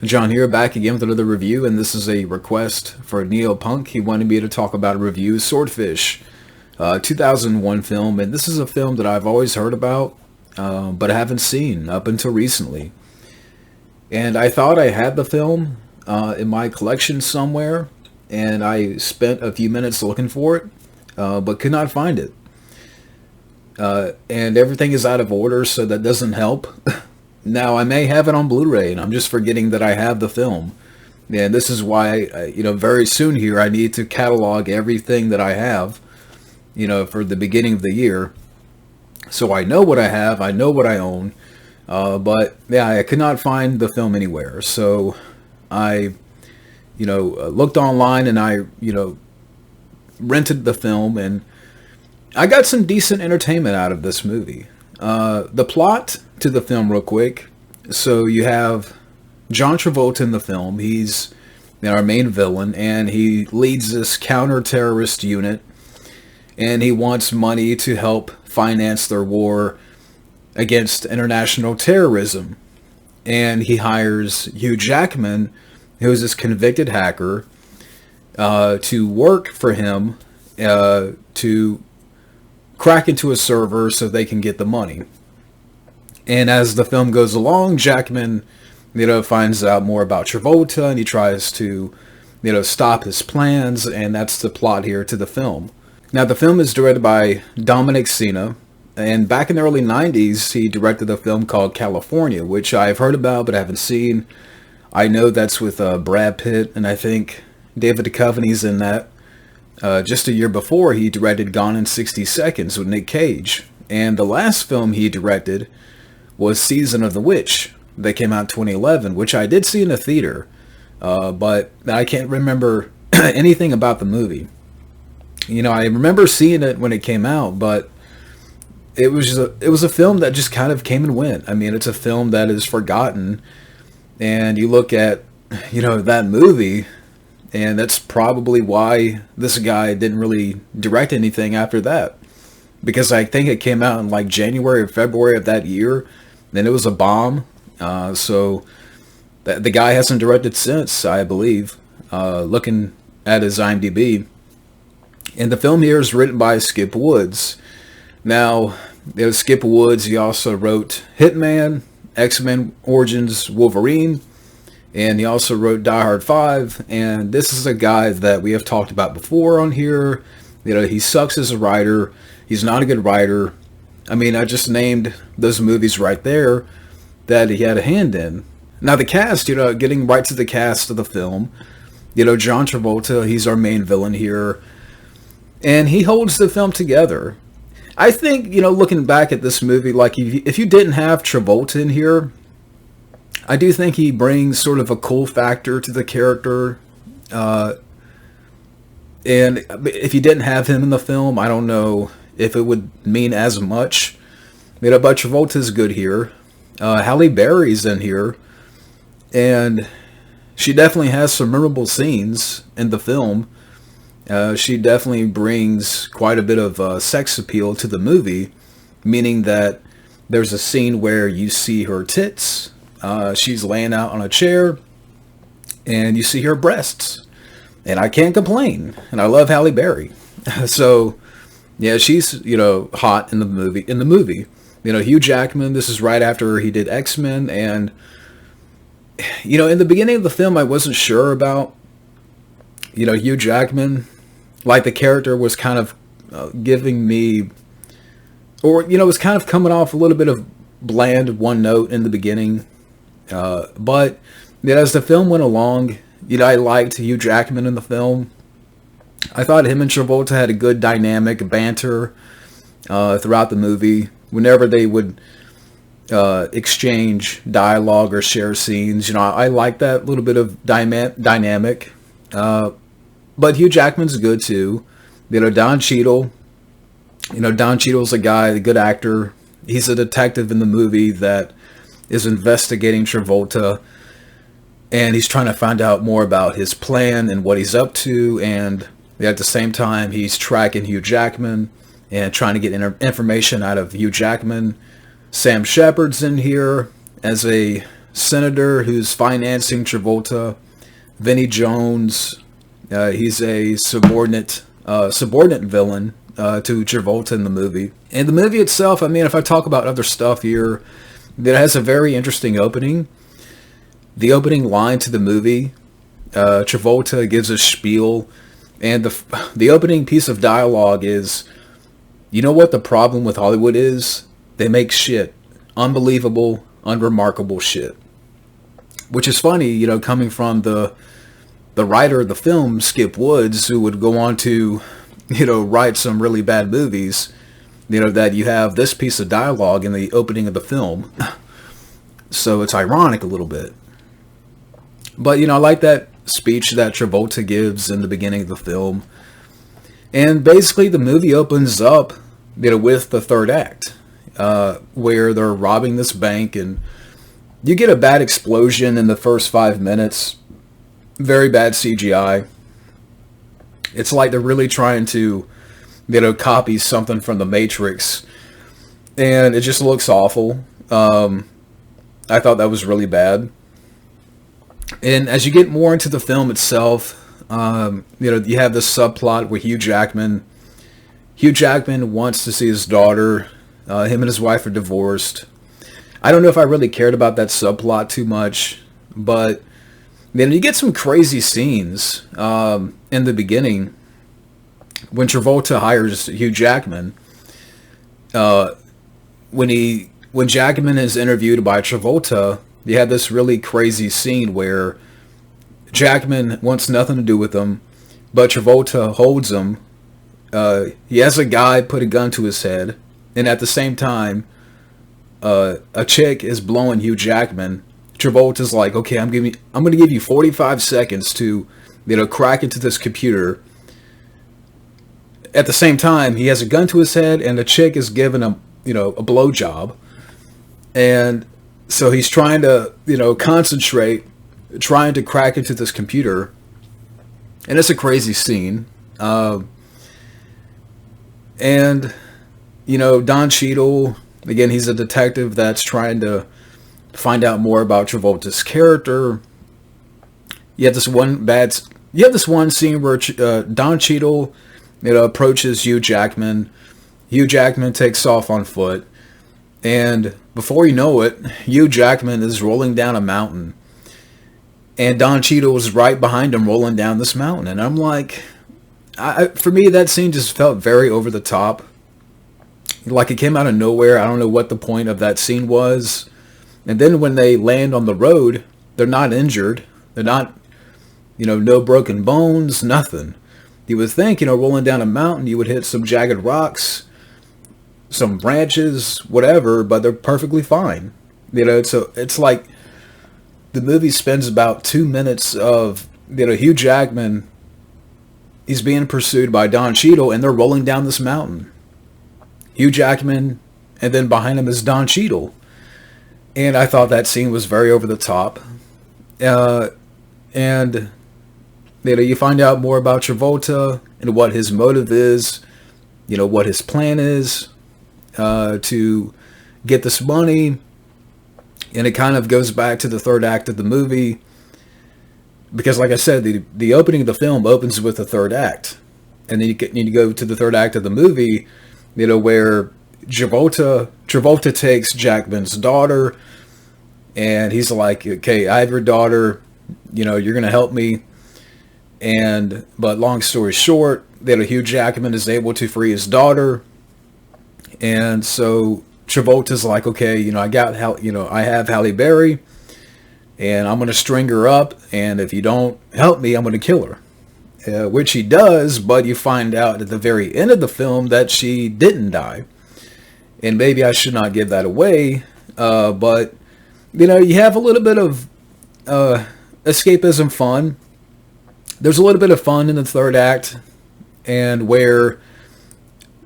John here, back again with another review, and this is a request for NeoPunk. He wanted me to talk about a review, Swordfish, 2001 film, and this is a film that I've always heard about, but I haven't seen up until recently. And I thought I had the film in my collection somewhere, and I spent a few minutes looking for it, but could not find it. And everything is out of order, so that doesn't help. Now, I may have it on Blu-ray, and I'm just forgetting that I have the film. And this is why, very soon here, I need to catalog everything that I have, for the beginning of the year. So I know what I have, I know what I own, but, yeah, I could not find the film anywhere. So I, looked online, and I, rented the film, and I got some decent entertainment out of this movie. The plot to the film real quick. So you have John Travolta in the film. He's our main villain, and he leads this counter-terrorist unit, and he wants money to help finance their war against international terrorism. And he hires Hugh Jackman, who's this convicted hacker, to work for him to crack into a server so they can get the money. And as the film goes along, Jackman, finds out more about Travolta, and he tries to, stop his plans, and that's the plot here to the film. Now, the film is directed by Dominic Sena, and back in the early 90s, he directed a film called California, which I've heard about but haven't seen. I know that's with Brad Pitt, and I think David Duchovny's in that. Just a year before, he directed Gone in 60 Seconds with Nick Cage. And the last film he directed was Season of the Witch that came out in 2011, which I did see in a theater, but I can't remember anything about the movie. I remember seeing it when it came out, but it was a film that just kind of came and went. I mean, it's a film that is forgotten, and you look at, that movie, and that's probably why this guy didn't really direct anything after that. Because I think it came out in like January or February of that year, and it was a bomb. So the guy hasn't directed since, I believe, looking at his IMDb. And the film here is written by Skip Woods. Now, Skip Woods, he also wrote Hitman, X-Men Origins Wolverine, and he also wrote Die Hard 5, and this is a guy that we have talked about before on here. He sucks as a writer. He's not a good writer. I mean, I just named those movies right there that he had a hand in. Now the cast, getting right to the cast of the film, John Travolta, he's our main villain here, and he holds the film together. I think, looking back at this movie, like if you didn't have Travolta in here, I do think he brings sort of a cool factor to the character. And if you didn't have him in the film, I don't know if it would mean as much. But Travolta's good here. Halle Berry's in here. And she definitely has some memorable scenes in the film. She definitely brings quite a bit of sex appeal to the movie. Meaning that there's a scene where you see her tits. She's laying out on a chair, and you see her breasts, and I can't complain. And I love Halle Berry, so yeah, she's hot in the movie. Hugh Jackman. This is right after he did X-Men, and in the beginning of the film, I wasn't sure about Hugh Jackman. Like the character was kind of giving me, or was kind of coming off a little bit of bland, one note in the beginning. But as the film went along, I liked Hugh Jackman in the film. I thought him and Travolta had a good dynamic banter throughout the movie. Whenever they would exchange dialogue or share scenes, I liked that little bit of dynamic. But Hugh Jackman's good too. Don Cheadle. Don Cheadle's a guy, a good actor. He's a detective in the movie that is investigating Travolta, and he's trying to find out more about his plan and what he's up to, and at the same time he's tracking Hugh Jackman and trying to get information out of Hugh Jackman. Sam Shepard's in here as a senator who's financing Travolta, Vinnie Jones. He's a subordinate villain to Travolta in the movie. And the movie itself, I mean, if I talk about other stuff here, it has a very interesting opening. The opening line to the movie, Travolta gives a spiel, and the opening piece of dialogue is, you know what the problem with Hollywood is? They make shit. Unbelievable, unremarkable shit. Which is funny, you know, coming from the writer of the film, Skip Woods, who would go on to, you know, write some really bad movies, you know, that you have this piece of dialogue in the opening of the film. So it's ironic a little bit. But, you know, I like that speech that Travolta gives in the beginning of the film. And basically the movie opens up, you know, with the third act, where they're robbing this bank, and you get a bad explosion in the first 5 minutes. Very bad CGI. It's like they're really trying to, you know, copy something from The Matrix, and it just looks awful. I thought that was really bad. And as you get more into the film itself, you know, you have this subplot where Hugh Jackman wants to see his daughter. Him and his wife are divorced. I don't know if I really cared about that subplot too much, but then you get some crazy scenes in the beginning when Travolta hires Hugh Jackman. When Jackman is interviewed by Travolta, you have this really crazy scene where Jackman wants nothing to do with him, but Travolta holds him. He has a guy put a gun to his head, and at the same time, a chick is blowing Hugh Jackman. Travolta's like, okay, I'm going to give you 45 seconds to, you know, crack into this computer. At the same time, he has a gun to his head, and the chick is giving him, you know, a blowjob. And so he's trying to, you know, concentrate, trying to crack into this computer. And it's a crazy scene. And, you know, Don Cheadle, again, he's a detective that's trying to find out more about Travolta's character. You have this one scene where Don Cheadle, you know, approaches Hugh Jackman. Hugh Jackman takes off on foot, and before you know it, Hugh Jackman is rolling down a mountain, and Don Cheadle is right behind him rolling down this mountain. And I'm like, for me, that scene just felt very over the top. Like it came out of nowhere. I don't know what the point of that scene was. And then when they land on the road, they're not injured. They're not, you know, no broken bones, nothing. You would think, you know, rolling down a mountain, you would hit some jagged rocks, some branches, whatever, but they're perfectly fine. You know, so it's like the movie spends about 2 minutes of, you know, Hugh Jackman, he's being pursued by Don Cheadle, and they're rolling down this mountain. Hugh Jackman, and then behind him is Don Cheadle. And I thought that scene was very over the top. And, you know, you find out more about Travolta and what his motive is, you know, what his plan is to get this money. And it kind of goes back to the third act of the movie. Because, like I said, the opening of the film opens with the third act. And then you need to go to the third act of the movie, you know, where Travolta takes Jackman's daughter, and he's like, okay, I have your daughter, you know, you're going to help me. But long story short, that Hugh Jackman is able to free his daughter. And so Travolta's like, okay, you know, I have Halle Berry, and I'm going to string her up, and if you don't help me, I'm going to kill her. Which he does, but you find out at the very end of the film that she didn't die. And maybe I should not give that away, but, you know, you have a little bit of escapism fun. There's a little bit of fun in the third act, and where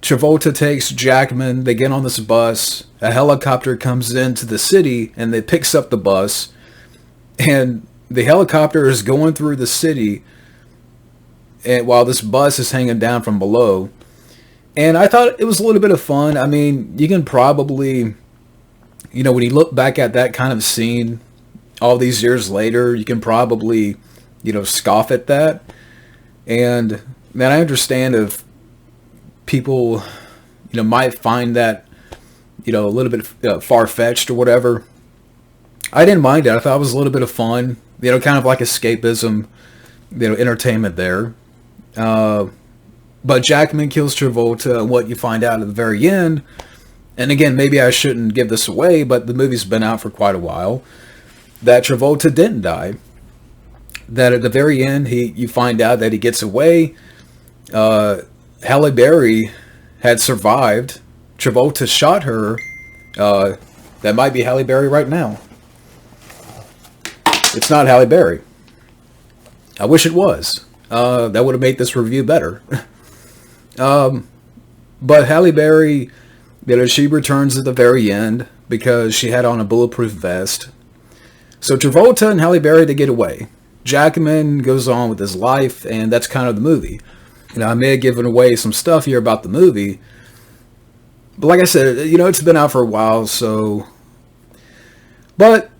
Travolta takes Jackman, they get on this bus, a helicopter comes into the city, and it picks up the bus, and the helicopter is going through the city, and while this bus is hanging down from below. And I thought it was a little bit of fun. I mean, you can probably, you know, when you look back at that kind of scene, all these years later, you can probably, scoff at that. And man, I understand if people, might find that, a little bit far-fetched or whatever. I didn't mind it. I thought it was a little bit of fun, kind of like escapism, entertainment there. But Jackman kills Travolta, and what you find out at the very end, and again, maybe I shouldn't give this away, but the movie's been out for quite a while, that Travolta didn't die. That at the very end, you find out that he gets away. Halle Berry had survived. Travolta shot her. That might be Halle Berry right now. It's not Halle Berry. I wish it was. That would have made this review better. But Halle Berry, she returns at the very end because she had on a bulletproof vest. So Travolta and Halle Berry, they get away. Jackman goes on with his life, and that's kind of the movie. I may have given away some stuff here about the movie, but like I said, it's been out for a while, so... But,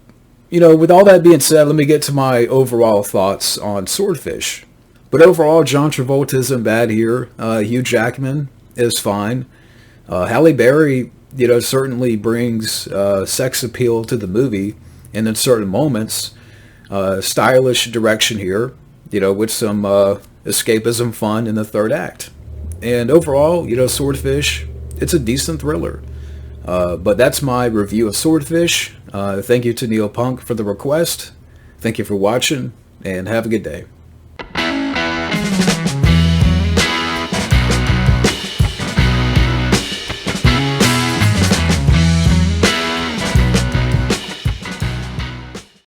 with all that being said, let me get to my overall thoughts on Swordfish. But overall, John Travolta isn't bad here. Hugh Jackman is fine. Halle Berry, certainly brings sex appeal to the movie, and in certain moments, stylish direction here, with some escapism fun in the third act. And overall, Swordfish, it's a decent thriller. But that's my review of Swordfish. Thank you to NeoPunk for the request. Thank you for watching, and have a good day.